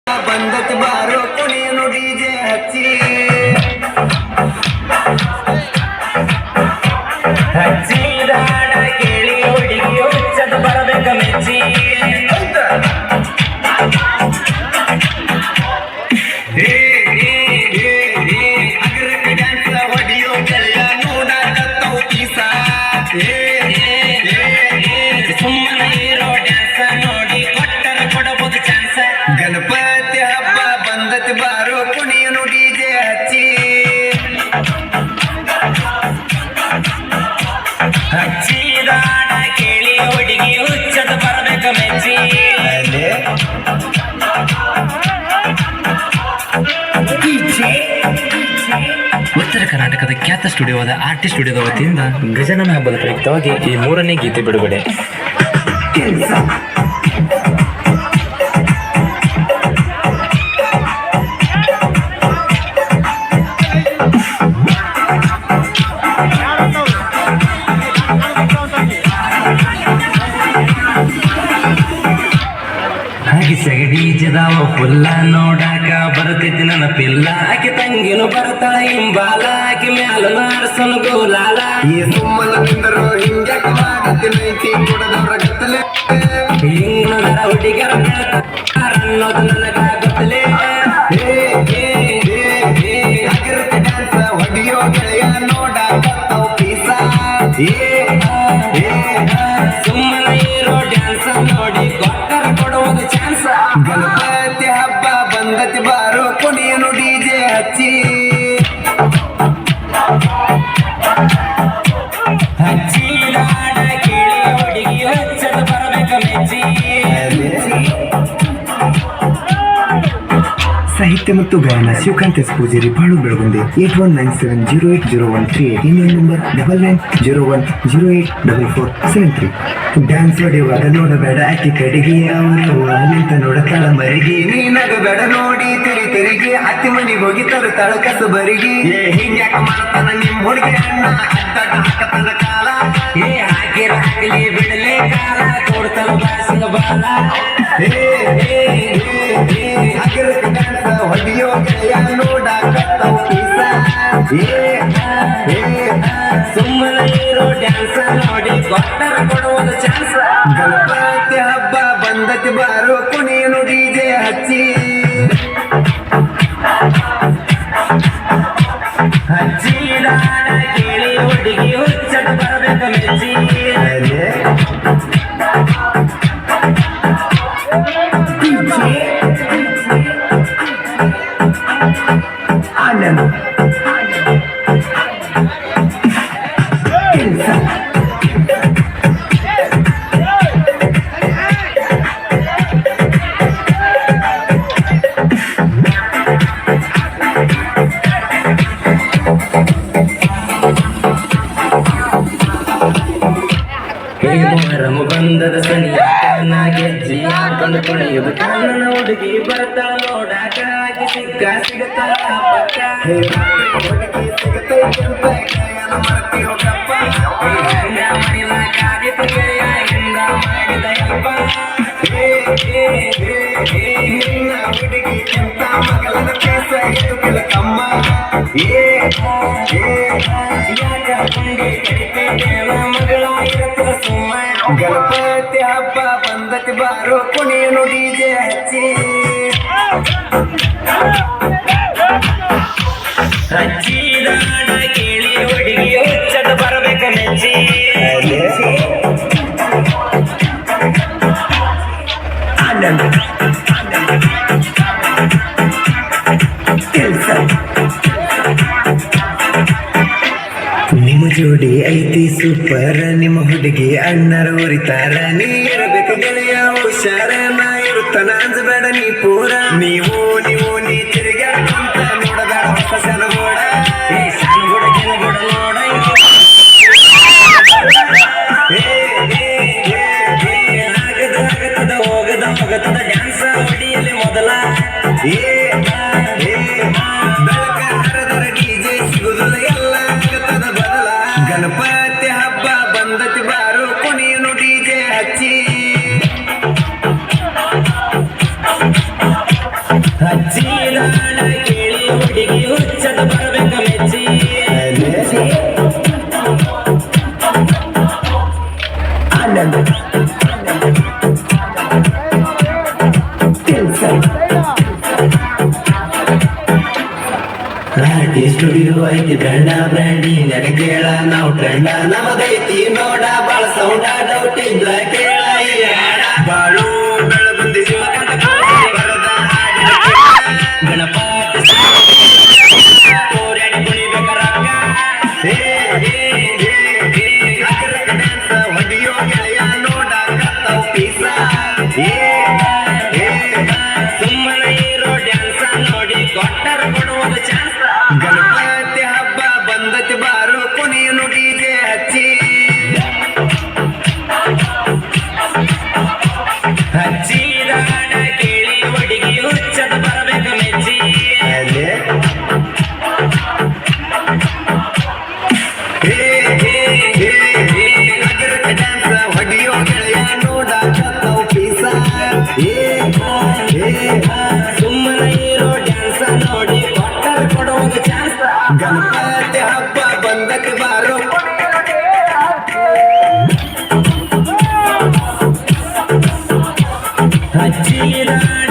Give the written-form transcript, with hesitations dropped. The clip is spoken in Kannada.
ಬಂದತಿ ಬಾರೋ ಕುಣಿಯನು ಡಿಜೆ ಹಚ್ಚಿ ಹಚ್ಚಿದಾಡ ಕೇಳಿ ಹುಡುಗಿ ಹುಚ್ಚದ ಬರಬೇಕ ಮೆಚ್ಚಿ ಅಗ್ರಕ ಡ್ಯಾನ್ಸ್ ಹೊಡಿಯೋ ಗೆಳೆಯ ನೋಡಾಕತ್ತವು ಪೀಸ ಸುಮ್ಮನೆ ಇರೋ ಡ್ಯಾನ್ಸ್ ನೋಡಿ ಕೊಟ್ಟರ ಕೊಡಬಹುದು ಚಾನ್ಸ್ ಗಣಪತಿ ಹಬ್ಬ ಬಂದತಿ ಬಾರೋ ಕುಣಿಯನು ಡಿಜೆ ಹಚ್ಚಿ ಹಚ್ಚಿದಾಡ ಕೇಳಿ ಹುಡುಗಿ ಹುಚ್ಚದ ಬರಬೇಕ ಮೆಚ್ಚಿ ಉತ್ತರ ಕರ್ನಾಟಕದ ಖ್ಯಾತ ಸ್ಟುಡಿಯೋವಾದ ಆರ್ಟಿಸ್ಟ್ ಸ್ಟುಡಿಯೋದ ವತಿಯಿಂದ ಗಜಾನನ ಹಬ್ಬದ ಪ್ರಯುಕ್ತವಾಗಿ ಈ 3ನೇ ಗೀತೆ ಬಿಡುಗಡೆ. ಹಾಗೆ ಸಗಡೀಜದಾವ ಫುಲ್ಲ ನೋಡಾಕ ಬರ್ತೈತಿ ನನ್ನ ಪಿಲ್ಲ ಆಕೆ ತಂಗಿನು ಬರ್ತಾಳ ಹಿಂಬಾಲ ಆಕೆ ಮ್ಯಾಲ ನಾರ್ಸನು ಗೋಲಾಲ ಈ ಸುಮ್ಮನ ನಿಂದರು ಹಿಂಗ್ಯಾಕ ಮಾಡತ್ತಿ ಕೊಡದವ್ರ ಗತ್ತಲೆ ಹಿಂಗರ ಹುಡುಗರ ಅನ್ನೋದು ನನಗ ಗೊತ್ತಲೇ ಡ್ಯಾನ್ಸ್ ಹೊಡಿಯೋ ಗೆಳೆಯ ನೋಡಾಕತ್ತವು ಪೀಸ ಸುಮ್ಮನ ಇರೋ ಡ್ಯಾನ್ಸ್ ನೋಡಿ ಕೊಟ್ಟರ ಕೊಡುವುದು ಚಾನ್ಸ್ ಗಣಪತಿ ಹಬ್ಬ ಬಂದತಿ ಬಾರೋ ಕುಣಿಯನು ಡಿಜೆ ಹಚ್ಚಿ ಹಚ್ಚಿದಾಡ ಕೇಳಿ ಹುಡುಗಿ ಹುಚ್ಚದ ಬರಬೇಕ ಮೆಚ್ಚಿ. ಸಾಹಿತ್ಯ ಮತ್ತು ಗಾಯನ ಶಿವಕಾಂತ್ ಎಸ್ ಪೂಜಾರಿ, ಬಾಳು ಬೆಳಗುಂದೆ. 8197080138. ಇನ್ನೊಂದು ನಂಬರ್ 9901084473. ಡ್ಯಾನ್ಸ್ ಹೊಡೆಯುವಾಗ ನೋಡಬೇಡ ಅಕ್ಕಿ ಕಡೆಗೆ ಅವರ ನಿಂತ ನೋಡತಾಳ ಮರಿಗೆ ನೀನಗಬೇಡ ನೋಡಿ ತಿರಿ ತಿರುಗಿ ಅತ್ತಿ ಮನೆಗೆ ಹೋಗಿ ತರುತ್ತಾಳ ಕಸಬರಿಗೆ ಹಿಂಗ್ಯಾಕ ಮಾಡ್ತಾನ ನಿಮ್ ಹುಡುಗಿ ಅಣ್ಣ ಅಡ್ಡ ಹಾಕತನ ಕಾಲ ಹಾಕಿರ ಹಾಕಲಿ ಬಿಡಲೇ ಕಾಲ ಕೊಡ್ತಾಳ ಬಾಸಿನ ಬಾಲ ಅಗ್ರಕ ಡ್ಯಾನ್ಸ್ ಹೊಡಿಯೋ ಗೆಳೆಯ ನೋಡಾಕತ್ತವು ಪೀಸ ಸುಮ್ಮನೆ ಇರೋ ಡ್ಯಾನ್ಸ್ ನೋಡಿ ಕೊಟ್ಟರ ಕೊಡುವುದು ಚಾನ್ಸ್ ಗಣಪತಿ ಹಬ್ಬ ಬಂದತಿ ಬಾರೋ ಕುಣಿಯನು ಡಿಜೆ ಹಚ್ಚಿ ಹಚ್ಚಿದಾಡ ಕೇಳಿ ಹುಡುಗಿ ಹುಚ್ಚದ ಬರಬೇಕ ಮೆಚ್ಚಿ. ಮೊಹರಂ ಬಂದದ ಸನಿಯ ಗೆಜ್ಜಿ ಹಾಕೊಂಡು ಕುಣಿಯುವುದು ಕಣ್ಣನ ಹುಡುಗಿ ಬರ್ತಾಳ ನೋಡಾಕ ಆಗಿ ಸಿಗುತ್ತಾಳ ಪಕ್ಕ ಹುಡುಗಿ ಸಿಗುತ್ತೈತಂತ ಗಾಯನ ಮಾಡ್ತಿ ಹೋಗಪ್ಪ ಹೆಂಗ ಮಾಡಿದ ಕಾದಿತ ಗೆಳೆಯ ಹೆಂಗ ಮಾಡಿದ ಯಪ್ಪ ನಿನ್ನ ಹುಡುಗಿ ಕೆಂತ ಮಗಳನ ಕೇಸ ಇದು ಕಿಲಕಮ್ಮ ಯಾಕ ಹುಂಡಿ ಕಡಿತೇನ ಮಗಳ ಇರತ್ತ ಸುಮ್ಮ ಗಣಪತಿ ಹಬ್ಬ ಬಂದತಿ ಬಾರೋ ಕುಣಿಯನು ಡಿಜೆ ಹಚ್ಚಿ ಹಚ್ಚಿದಾಡ ಕೇಳಿ ಹುಡುಗಿ ಹುಚ್ಚದ ಬರಬೇಕ ಮೆಚ್ಚಿ. ನಿಮ್ಮ ಜೋಡಿ ಐತಿ ಸೂಪರ್, ನಿಮ್ಮ ಹುಡುಗಿ ಅಣ್ಣರ ಉರಿತಾರ, ನೀ ಇರಬೇಕು ಗೆಳೆಯ ಹುಷಾರ, ನಾ ಇರುತ್ತಾನ ಅಂಜಬೇಡ ನೀ ಪೂರ, ನೀವು ನೀ ತಿರುಗಾಡ್ಕೊಂತ ನೋಡಬೇಡ ಹೊಸ ಸನಗೋಡ ಸನಗೋಡ ಜನಗೋಡ ನೋಡ ಆಗದ ಹೋಗದ ಡ್ಯಾನ್ಸ್ ಹೊಡಿಯಲ್ಲಿ ಮೊದಲ ಬೆಳಕ ಹರದರ ಡಿಜೆ ಸಿಗುದಿಲ್ಲ ಎಲ್ಲ ಆಗತದ ಬದಲ ಗಣಪತಿ ಹಬ್ಬ ಬಂದತಿ ಬಾರೋ ಕುಣಿಯನು ಡಿಜೆ ಹಚ್ಚಿ ಐತಿ ಸ್ಟುಡಿಯೋ ಐತಿ ಬ್ರ್ಯಾಂಡ ಬ್ರ್ಯಾಂಡಿ ನೆಗ ಕೇಳ ನಾವು ಟ್ರೆಂಡ ನಮದೈತಿ ನೋಡ ಬಾಳ ಸೌಂಡ ಡೌಟ್ ಇದ್ರ ಕೇಳ ಈ ಹಾಡ. ಬಾಳು ಬೆಳಗುಂದಿ ಶಿವಕಂಠ ಬರದ ಹಾಡಿನ ಗಣಪತಿ ಕೋರ್ಯಾಡಿ ಕುಣಿಬೇಕ ರಂಗ. ಹೇ ಹೇ ಹೇ ಹೇ ಅಗರಕ ಡ್ಯಾನ್ಸ್ ಹೊಡಿಯೋ ಗೆಳೆಯ ನೋಡ ಕತ್ತವ್ ಪೀಸ. ಹೇ ಹೇ ಸುಮ್ಮನೆ ಇರೋ ಡ್ಯಾನ್ಸ ನೋಡಿ ಕೊಟ್ಟರ ಕೊಡುವುದು ಚಾನ್ಸ್. ಗಣಪತಿ ಹಬ್ಬ ಬಂದತಿ ಬಾರು ಕುಣಿಯನು ಡಿಜೆ ಹಚ್ಚಿ ಹಚ್ಚಿದ ಹಾಡ ಕೇಳಿ ಹುಡುಗಿ ಹುಚ್ಚದ ಬರಬೇಕು ಮೆಚ್ಚಿ. ಹೇ ಹೇ ಹೇ ಹೇ ಅಗರಕ ಡ್ಯಾನ್ಸ್ ಹೊಡಿಯೋ ಗೆಳೆಯ ನೋಡ ಕತ್ತವ್ ಪೀಸ. ಹೇ ಹೇ ಸುಮ್ಮನೆ ಇರೋ ಡ್ಯಾನ್ಸ ನೋಡಿ ಕೊಟ್ಟರ ಕೊಡುವುದು ಚಾನ್ಸ್. ಗಣಪತಿ ಹಬ್ಬ ಬಂದಕ್ಕೆ ಬಾರೋ ಹಚ್ಚಿದ ಹಾಡ